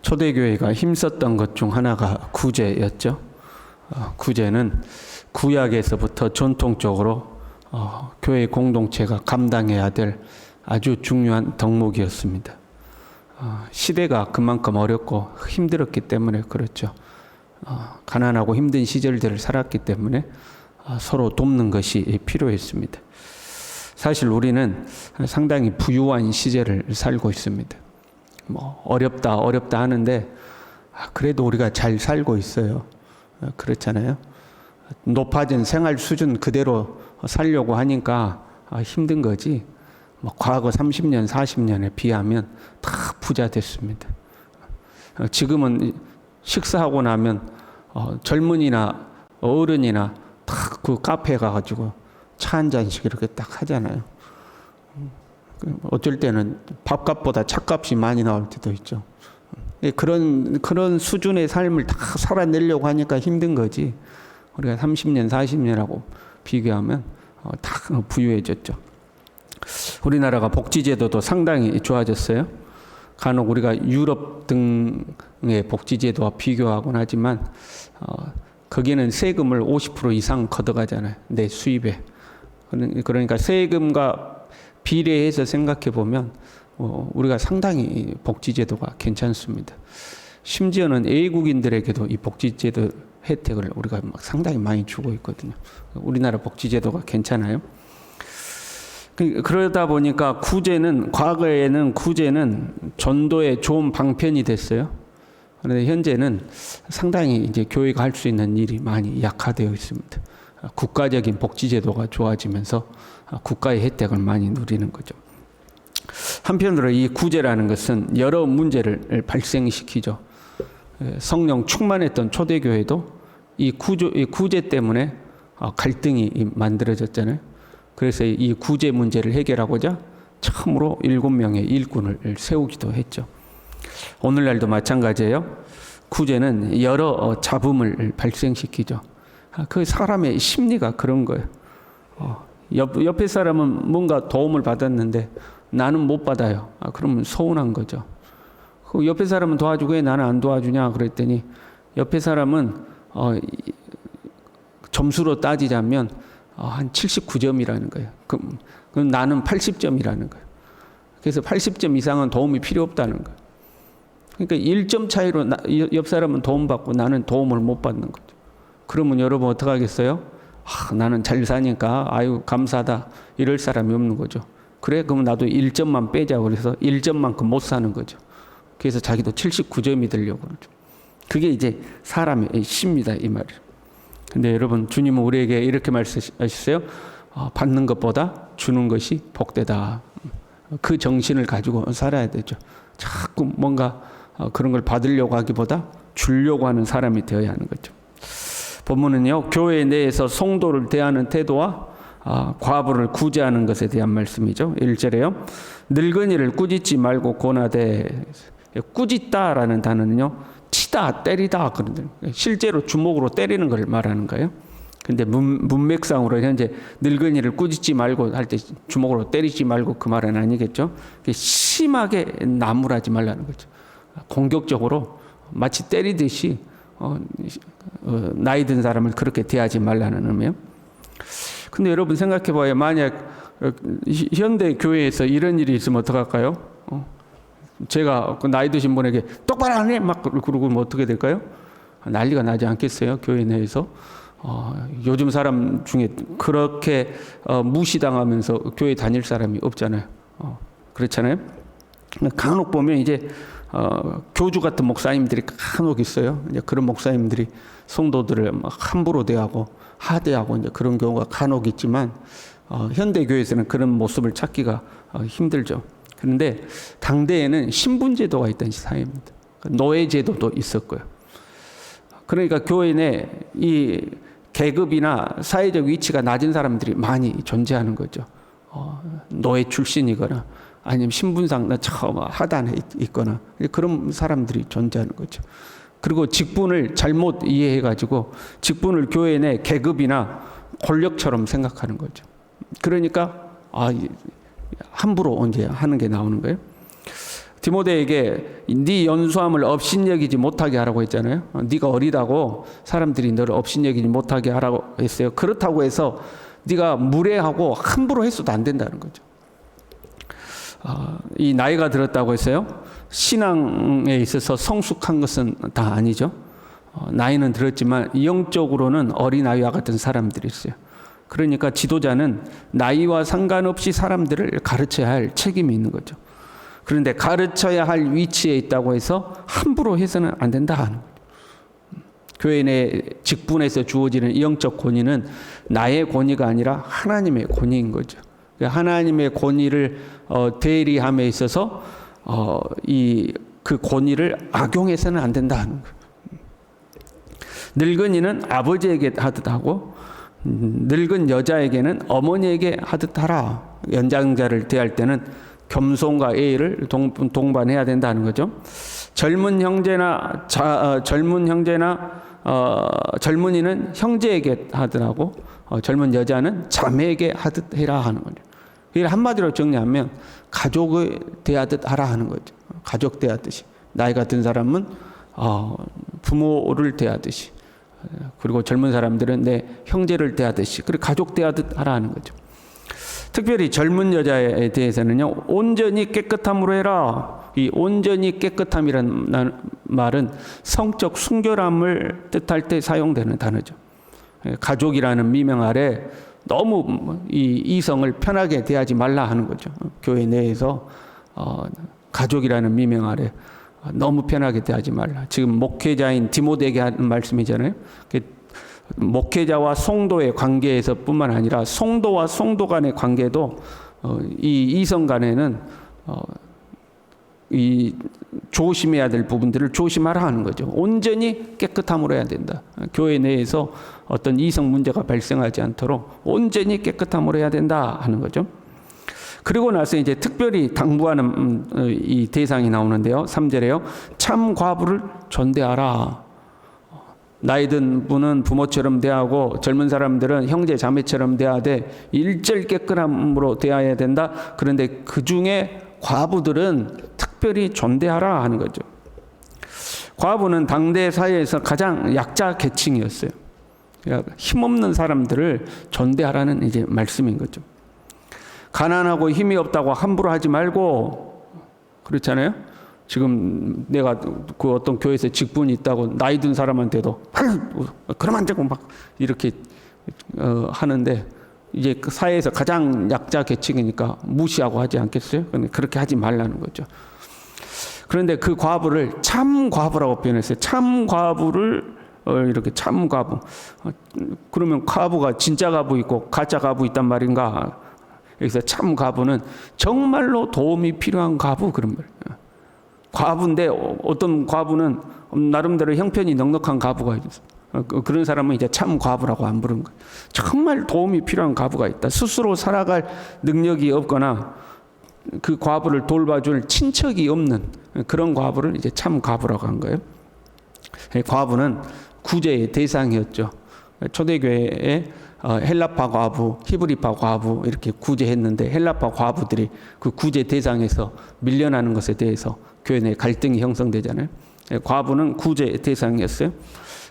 초대교회가 힘썼던 것 중 하나가 구제였죠. 구제는 구약에서부터 전통적으로 교회 공동체가 감당해야 될 아주 중요한 덕목이었습니다. 시대가 그만큼 어렵고 힘들었기 때문에 그렇죠. 가난하고 힘든 시절들을 살았기 때문에 서로 돕는 것이 필요했습니다. 사실 우리는 상당히 부유한 시절을 살고 있습니다. 어렵다 하는데 그래도 우리가 잘 살고 있어요. 그렇잖아요. 높아진 생활 수준 그대로 살려고 하니까 힘든 거지. 과거 30년, 40년에 비하면 다 부자 됐습니다. 지금은 식사하고 나면 젊은이나 어른이나 다 그 카페에 가가지고 차 한 잔씩 이렇게 딱 하잖아요. 어쩔 때는 밥값보다 차값이 많이 나올 때도 있죠. 그런 수준의 삶을 다 살아내려고 하니까 힘든 거지. 우리가 30년, 40년하고 비교하면 다 부유해졌죠. 우리나라가 복지제도도 상당히 좋아졌어요. 간혹 우리가 유럽 등의 복지제도와 비교하곤 하지만 거기는 세금을 50% 이상 걷어가잖아요. 내 수입에. 그러니까 세금과 비례해서 생각해 보면 우리가 상당히 복지제도가 괜찮습니다. 심지어는 외국인들에게도 이 복지제도 혜택을 우리가 상당히 많이 주고 있거든요. 우리나라 복지제도가 괜찮아요. 그러다 보니까 과거에는 구제는 전도의 좋은 방편이 됐어요. 그런데 현재는 상당히 이제 교회가 할 수 있는 일이 많이 약화되어 있습니다. 국가적인 복지제도가 좋아지면서 국가의 혜택을 많이 누리는 거죠. 한편으로 이 구제라는 것은 여러 문제를 발생시키죠. 성령 충만했던 초대교회도 이 구제 때문에 갈등이 만들어졌잖아요. 그래서 이 구제 문제를 해결하고자 처음으로 7명의 일꾼을 세우기도 했죠. 오늘날도 마찬가지예요. 구제는 여러 잡음을 발생시키죠. 그 사람의 심리가 그런 거예요. 옆에 사람은 뭔가 도움을 받았는데 나는 못 받아요. 그러면 서운한 거죠. 그 옆에 사람은 도와주고 왜 나는 안 도와주냐 그랬더니 옆에 사람은 점수로 따지자면 한 79점이라는 거예요. 그럼 나는 80점이라는 거예요. 그래서 80점 이상은 도움이 필요 없다는 거예요. 그러니까 1점 차이로 옆 사람은 도움받고 나는 도움을 못 받는 거죠. 그러면 여러분 어떡하겠어요? 나는 잘 사니까 아유 감사하다 이럴 사람이 없는 거죠. 그래 그럼 나도 1점만 빼자 그래서 1점만큼 못 사는 거죠. 그래서 자기도 79점이 되려고 그러죠. 그게 이제 사람의 심입니다 이 말이에요. 근데 여러분 주님은 우리에게 이렇게 말씀하셨어요. 받는 것보다 주는 것이 복되다. 그 정신을 가지고 살아야 되죠. 자꾸 뭔가 그런 걸 받으려고 하기보다 주려고 하는 사람이 되어야 하는 거죠. 본문은요, 교회 내에서 성도를 대하는 태도와 과부를 구제하는 것에 대한 말씀이죠. 1절에요. 늙은이를 꾸짖지 말고 권하되. 꾸짖다라는 단어는요, 치다, 때리다 그런데 실제로 주먹으로 때리는 걸 말하는 거예요. 근데 문맥상으로 현재 늙은이를 꾸짖지 말고 할 때 주먹으로 때리지 말고 그 말은 아니겠죠. 심하게 나무라지 말라는 거죠. 공격적으로 마치 때리듯이 나이 든 사람을 그렇게 대하지 말라는 의미예요. 근데 여러분 생각해 봐요. 만약 현대 교회에서 이런 일이 있으면 어떡할까요? 제가 그 나이 드신 분에게 똑바로 안 해! 막 그러고 어떻게 될까요? 난리가 나지 않겠어요? 교회 내에서. 요즘 사람 중에 그렇게 무시당하면서 교회 다닐 사람이 없잖아요. 그렇잖아요. 간혹 보면 이제 교주 같은 목사님들이 간혹 있어요. 이제 그런 목사님들이 성도들을 함부로 대하고 하대하고 이제 그런 경우가 간혹 있지만 현대 교회에서는 그런 모습을 찾기가 힘들죠. 그런데 당대에는 신분제도가 있던 사회입니다. 노예제도도 있었고요. 그러니까 교회 내 이 계급이나 사회적 위치가 낮은 사람들이 많이 존재하는 거죠. 노예 출신이거나 아니면 신분상 처음 하단에 있거나 그런 사람들이 존재하는 거죠. 그리고 직분을 잘못 이해해가지고 직분을 교회 내 계급이나 권력처럼 생각하는 거죠. 그러니까 함부로 이제 하는 게 나오는 거예요. 디모데에게 네 연수함을 업신여기지 못하게 하라고 했잖아요. 네가 어리다고 사람들이 너를 업신여기지 못하게 하라고 했어요. 그렇다고 해서 네가 무례하고 함부로 했어도 안 된다는 거죠. 이 나이가 들었다고 했어요. 신앙에 있어서 성숙한 것은 다 아니죠. 나이는 들었지만 영적으로는 어린아이와 같은 사람들이 있어요. 그러니까 지도자는 나이와 상관없이 사람들을 가르쳐야 할 책임이 있는 거죠. 그런데 가르쳐야 할 위치에 있다고 해서 함부로 해서는 안 된다 하는 거죠. 교회 내 직분에서 주어지는 영적 권위는 나의 권위가 아니라 하나님의 권위인 거죠. 하나님의 권위를 대리함에 있어서 그 권위를 악용해서는 안 된다 하는 거예요. 늙은이는 아버지에게 하듯 하고 늙은 여자에게는 어머니에게 하듯 하라. 연장자를 대할 때는 겸손과 예의를 동반해야 된다는 거죠. 젊은이는 형제에게 하듯 하고 젊은 여자는 자매에게 하듯 해라 하는 거죠. 이걸 한마디로 정리하면 가족을 대하듯 하라 하는 거죠. 가족 대하듯이. 나이가 든 사람은 부모를 대하듯이, 그리고 젊은 사람들은 내 형제를 대하듯이, 그리고 가족 대하듯 하라 하는 거죠. 특별히 젊은 여자에 대해서는요, 온전히 깨끗함으로 해라. 이 온전히 깨끗함이라는 말은 성적 순결함을 뜻할 때 사용되는 단어죠. 가족이라는 미명 아래 너무 이 이성을 편하게 대하지 말라 하는 거죠. 교회 내에서 가족이라는 미명 아래 너무 편하게 대하지 말라. 지금 목회자인 디모데에게 하는 말씀이잖아요. 목회자와 성도의 관계에서 뿐만 아니라 성도와 성도 간의 관계도 이 이성 간에는 이 조심해야 될 부분들을 조심하라 하는 거죠. 온전히 깨끗함으로 해야 된다. 교회 내에서 어떤 이성 문제가 발생하지 않도록 온전히 깨끗함으로 해야 된다 하는 거죠. 그리고 나서 이제 특별히 당부하는 이 대상이 나오는데요. 3절에요. 참 과부를 존대하라. 나이 든 분은 부모처럼 대하고 젊은 사람들은 형제 자매처럼 대하되 일절 깨끗함으로 대해야 된다. 그런데 그 중에 과부들은 특별히 존대하라 하는 거죠. 과부는 당대 사회에서 가장 약자 계층이었어요. 그러니까 힘없는 사람들을 존대하라는 이제 말씀인 거죠. 가난하고 힘이 없다고 함부로 하지 말고, 그렇잖아요. 지금 내가 그 어떤 교회에서 직분이 있다고 나이 든 사람한테도 그러면 안 되고 막 이렇게 하는데, 이제 그 사회에서 가장 약자 계층이니까 무시하고 하지 않겠어요? 그렇게 하지 말라는 거죠. 그런데 그 과부를 참 과부라고 표현했어요. 참 과부를 이렇게 참 과부. 그러면 과부가 진짜 과부 있고 가짜 과부 있단 말인가? 여기서 참 과부는 정말로 도움이 필요한 과부, 그런 말. 과부인데 어떤 과부는 나름대로 형편이 넉넉한 과부가 있어요. 그런 사람은 이제 참 과부라고 안 부르는 거예요. 정말 도움이 필요한 과부가 있다. 스스로 살아갈 능력이 없거나 그 과부를 돌봐줄 친척이 없는 그런 과부를 이제 참 과부라고 한 거예요. 과부는 구제의 대상이었죠. 초대교회에 헬라파 과부, 히브리파 과부 이렇게 구제했는데, 헬라파 과부들이 그 구제 대상에서 밀려나는 것에 대해서 교회 내 갈등이 형성되잖아요. 과부는 구제 대상이었어요.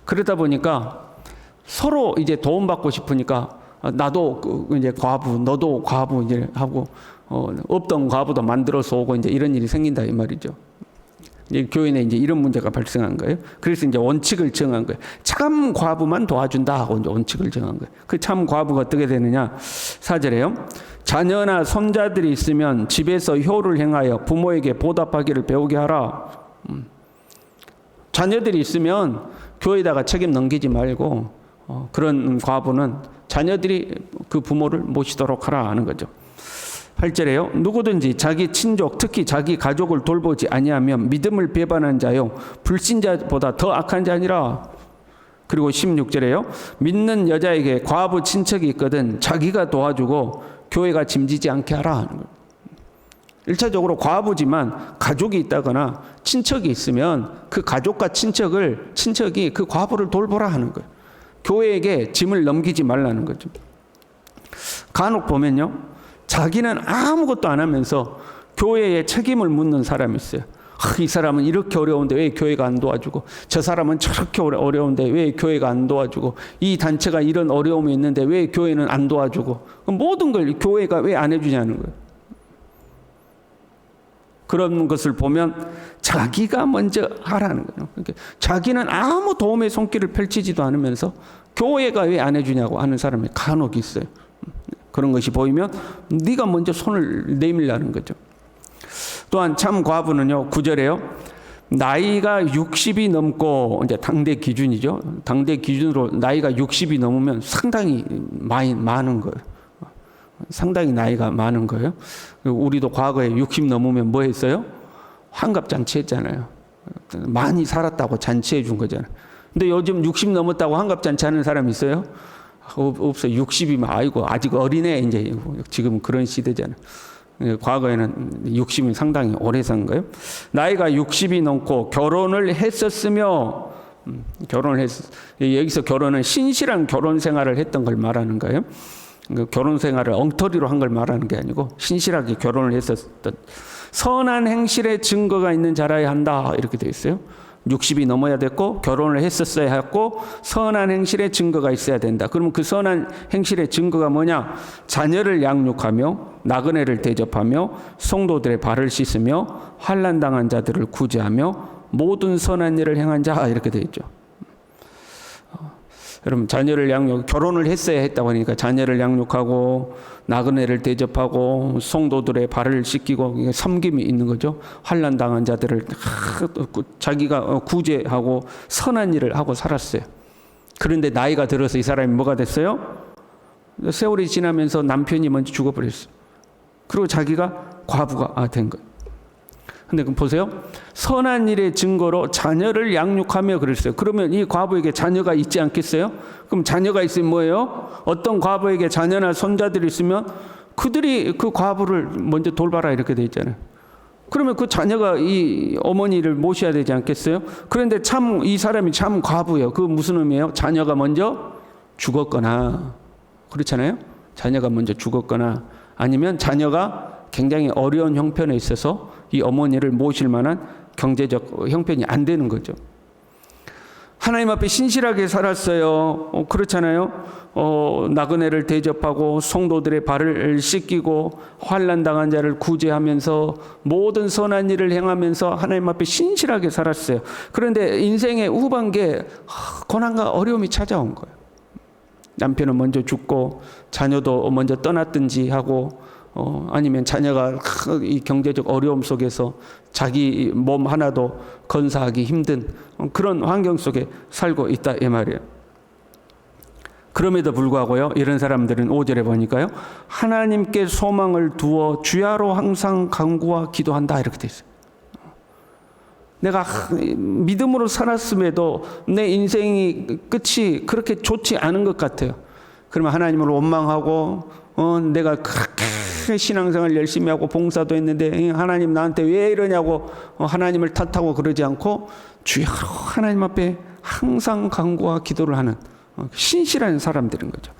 그러다 보니까 서로 이제 도움받고 싶으니까 나도 이제 과부, 너도 과부 이제 하고 없던 과부도 만들어서 오고 이제 이런 일이 생긴다 이 말이죠. 이제 교회 내 이제 이런 문제가 발생한 거예요. 그래서 이제 원칙을 정한 거예요. 참 과부만 도와준다 하고 이제 원칙을 정한 거예요. 그 참 과부가 어떻게 되느냐? 4절에요. 자녀나 손자들이 있으면 집에서 효를 행하여 부모에게 보답하기를 배우게 하라. 자녀들이 있으면 교회에다가 책임 넘기지 말고 그런 과부는 자녀들이 그 부모를 모시도록 하라 하는 거죠. 8절에요. 누구든지 자기 친족, 특히 자기 가족을 돌보지 아니하면 믿음을 배반한 자요 불신자보다 더 악한 자니라. 그리고 16절에요. 믿는 여자에게 과부 친척이 있거든 자기가 도와주고 교회가 짐지지 않게 하라 하는 거예요. 1차적으로 과부지만 가족이 있다거나 친척이 있으면 그 가족과 친척이 그 과부를 돌보라 하는 거예요. 교회에게 짐을 넘기지 말라는 거죠. 간혹 보면요, 자기는 아무것도 안 하면서 교회에 책임을 묻는 사람이 있어요. 이 사람은 이렇게 어려운데 왜 교회가 안 도와주고, 저 사람은 저렇게 어려운데 왜 교회가 안 도와주고, 이 단체가 이런 어려움이 있는데 왜 교회는 안 도와주고, 모든 걸 교회가 왜 안 해주냐는 거예요. 그런 것을 보면 자기가 먼저 하라는 거예요. 그러니까 자기는 아무 도움의 손길을 펼치지도 않으면서 교회가 왜 안 해주냐고 하는 사람이 간혹 있어요. 그런 것이 보이면 네가 먼저 손을 내밀라는 거죠. 또한 참 과부는요, 9절에요. 나이가 60이 넘고, 이제 당대 기준이죠. 당대 기준으로 나이가 60이 넘으면 상당히 많은 거예요. 상당히 나이가 많은 거예요. 우리도 과거에 60 넘으면 뭐 했어요? 환갑잔치 했잖아요. 많이 살았다고 잔치해 준 거잖아요. 근데 요즘 60 넘었다고 환갑잔치 하는 사람 있어요? 없어요. 60이면 아이고 아직 어리네. 이제 지금 그런 시대잖아요. 과거에는 60이 상당히 오래 산 거예요. 나이가 60이 넘고 결혼을 했었으며, 여기서 결혼은 신실한 결혼 생활을 했던 걸 말하는 거예요. 결혼 생활을 엉터리로 한 걸 말하는 게 아니고 신실하게 결혼을 했었던, 선한 행실의 증거가 있는 자라야 한다, 이렇게 되어 있어요. 60이 넘어야 됐고 결혼을 했었어야 했고 선한 행실의 증거가 있어야 된다. 그러면 그 선한 행실의 증거가 뭐냐? 자녀를 양육하며 나그네를 대접하며 성도들의 발을 씻으며 환난 당한 자들을 구제하며 모든 선한 일을 행한 자, 이렇게 되어 있죠. 여러분, 자녀를 결혼을 했어야 했다고 하니까 자녀를 양육하고 나그네를 대접하고 성도들의 발을 씻기고 섬김이 있는 거죠. 환난 당한 자들을 자기가 구제하고 선한 일을 하고 살았어요. 그런데 나이가 들어서 이 사람이 뭐가 됐어요? 세월이 지나면서 남편이 먼저 죽어버렸어요. 그리고 자기가 과부가 된 거예요. 근데 그럼 보세요. 선한 일의 증거로 자녀를 양육하며 그랬어요. 그러면 이 과부에게 자녀가 있지 않겠어요? 그럼 자녀가 있으면 뭐예요? 어떤 과부에게 자녀나 손자들이 있으면 그들이 그 과부를 먼저 돌봐라, 이렇게 돼 있잖아요. 그러면 그 자녀가 이 어머니를 모셔야 되지 않겠어요? 그런데 이 사람이 참 과부예요. 그 무슨 의미예요? 자녀가 먼저 죽었거나, 그렇잖아요. 자녀가 먼저 죽었거나, 아니면 자녀가 굉장히 어려운 형편에 있어서 이 어머니를 모실 만한 경제적 형편이 안 되는 거죠. 하나님 앞에 신실하게 살았어요. 그렇잖아요. 나그네를 대접하고 성도들의 발을 씻기고 환난 당한 자를 구제하면서 모든 선한 일을 행하면서 하나님 앞에 신실하게 살았어요. 그런데 인생의 후반기에 고난과 어려움이 찾아온 거예요. 남편은 먼저 죽고 자녀도 먼저 떠났든지 하고, 아니면 자녀가 이 경제적 어려움 속에서 자기 몸 하나도 건사하기 힘든 그런 환경 속에 살고 있다, 이 말이에요. 그럼에도 불구하고요, 이런 사람들은 5절에 보니까요, 하나님께 소망을 두어 주야로 항상 간구와 기도한다, 이렇게 돼 있어요. 내가 믿음으로 살았음에도 내 인생이 끝이 그렇게 좋지 않은 것 같아요. 그러면 하나님을 원망하고, 내가 그렇게 신앙생활 열심히 하고 봉사도 했는데 하나님 나한테 왜 이러냐고 하나님을 탓하고 그러지 않고 주여 하나님 앞에 항상 간구와 기도를 하는 신실한 사람들인 거죠.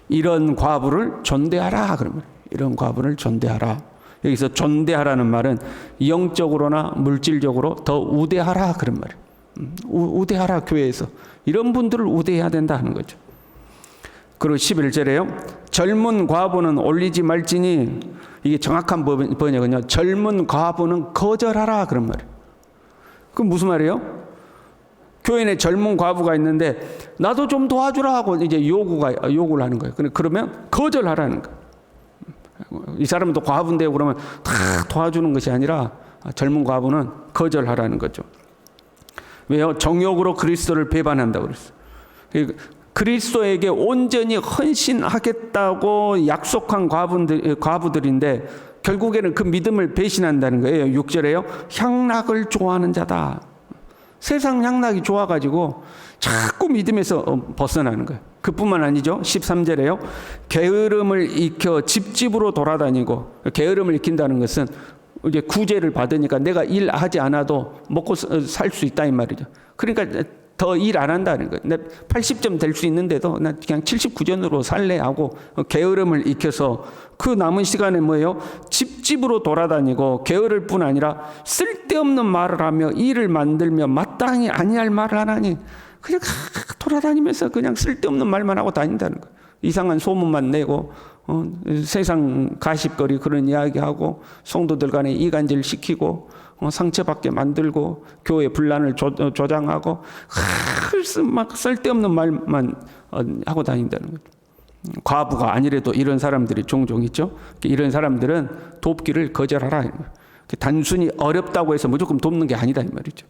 이런 과부를 존대하라, 그러면 이런 과부를 존대하라. 여기서 존대하라는 말은 영적으로나 물질적으로 더 우대하라, 그런 말이에요. 우대하라, 교회에서 이런 분들을 우대해야 된다 하는 거죠. 그리고 11절에요. 젊은 과부는 올리지 말지니, 이게 정확한 번역은요, 젊은 과부는 거절하라, 그런 말이에요. 그럼 무슨 말이에요? 교회 내 젊은 과부가 있는데 나도 좀 도와주라 하고 이제 요구를 하는 거예요. 그러면 거절하라는 거예요. 이 사람은 또 과부인데 그러면 다 도와주는 것이 아니라 젊은 과부는 거절하라는 거죠. 왜요? 정욕으로 그리스도를 배반한다고 그랬어요. 그리스도에게 온전히 헌신하겠다고 약속한 과부들인데 결국에는 그 믿음을 배신한다는 거예요. 6절에요. 향락을 좋아하는 자다. 세상 향락이 좋아가지고 자꾸 믿음에서 벗어나는 거예요. 그뿐만 아니죠. 13절에요. 게으름을 익혀 집집으로 돌아다니고, 게으름을 익힌다는 것은 이제 구제를 받으니까 내가 일하지 않아도 먹고 살 수 있다, 이 말이죠. 그러니까 더 일 안 한다는 거예요. 내 80점 될 수 있는데도 나 그냥 79점으로 살래 하고 게으름을 익혀서 그 남은 시간에 뭐예요? 집집으로 돌아다니고 게으를 뿐 아니라 쓸데없는 말을 하며 일을 만들며 마땅히 아니할 말을 하나니 그냥 돌아다니면서 그냥 쓸데없는 말만 하고 다닌다는 거예요. 이상한 소문만 내고 세상 가십거리 그런 이야기하고 성도들 간에 이간질 시키고 상처받게 만들고 교회 분란을 조장하고 막 쓸데없는 말만 하고 다닌다는 거죠. 과부가 아니래도 이런 사람들이 종종 있죠. 이런 사람들은 돕기를 거절하라. 단순히 어렵다고 해서 무조건 돕는 게 아니다 이 말이죠.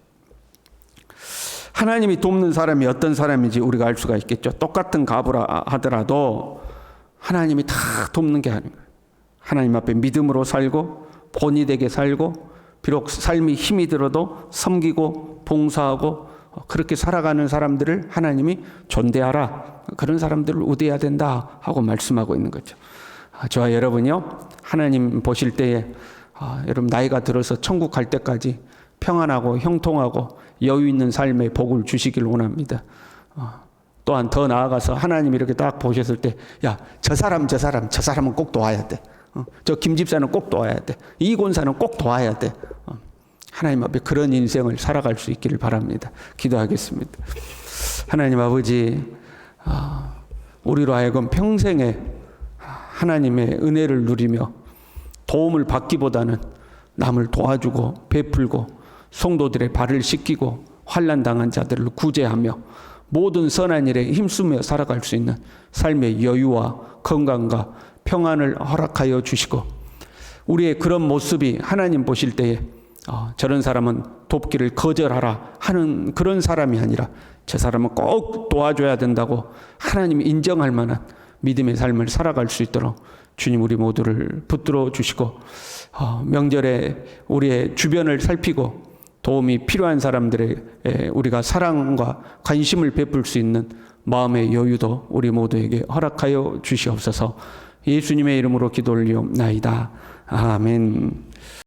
하나님이 돕는 사람이 어떤 사람인지 우리가 알 수가 있겠죠. 똑같은 과부라 하더라도 하나님이 다 돕는 게 아닌 거예요. 하나님 앞에 믿음으로 살고 본이 되게 살고 비록 삶이 힘이 들어도 섬기고 봉사하고 그렇게 살아가는 사람들을 하나님이 존대하라. 그런 사람들을 우대해야 된다 하고 말씀하고 있는 거죠. 저와 여러분요. 하나님 보실 때에 여러분 나이가 들어서 천국 갈 때까지 평안하고 형통하고 여유 있는 삶의 복을 주시길 원합니다. 또한 더 나아가서 하나님이 이렇게 딱 보셨을 때 야, 저 사람은 꼭 도와야 돼. 저 김 집사는 꼭 도와야 돼. 이 권사는 꼭 도와야 돼. 하나님 앞에 그런 인생을 살아갈 수 있기를 바랍니다. 기도하겠습니다. 하나님 아버지, 우리로 하여금 평생에 하나님의 은혜를 누리며 도움을 받기보다는 남을 도와주고 베풀고 성도들의 발을 씻기고 환난 당한 자들을 구제하며 모든 선한 일에 힘쓰며 살아갈 수 있는 삶의 여유와 건강과 평안을 허락하여 주시고 우리의 그런 모습이 하나님 보실 때에 저런 사람은 돕기를 거절하라 하는 그런 사람이 아니라 저 사람은 꼭 도와줘야 된다고 하나님이 인정할 만한 믿음의 삶을 살아갈 수 있도록 주님 우리 모두를 붙들어 주시고 명절에 우리의 주변을 살피고 도움이 필요한 사람들에게 우리가 사랑과 관심을 베풀 수 있는 마음의 여유도 우리 모두에게 허락하여 주시옵소서. 예수님의 이름으로 기도 올리옵나이다. 아멘.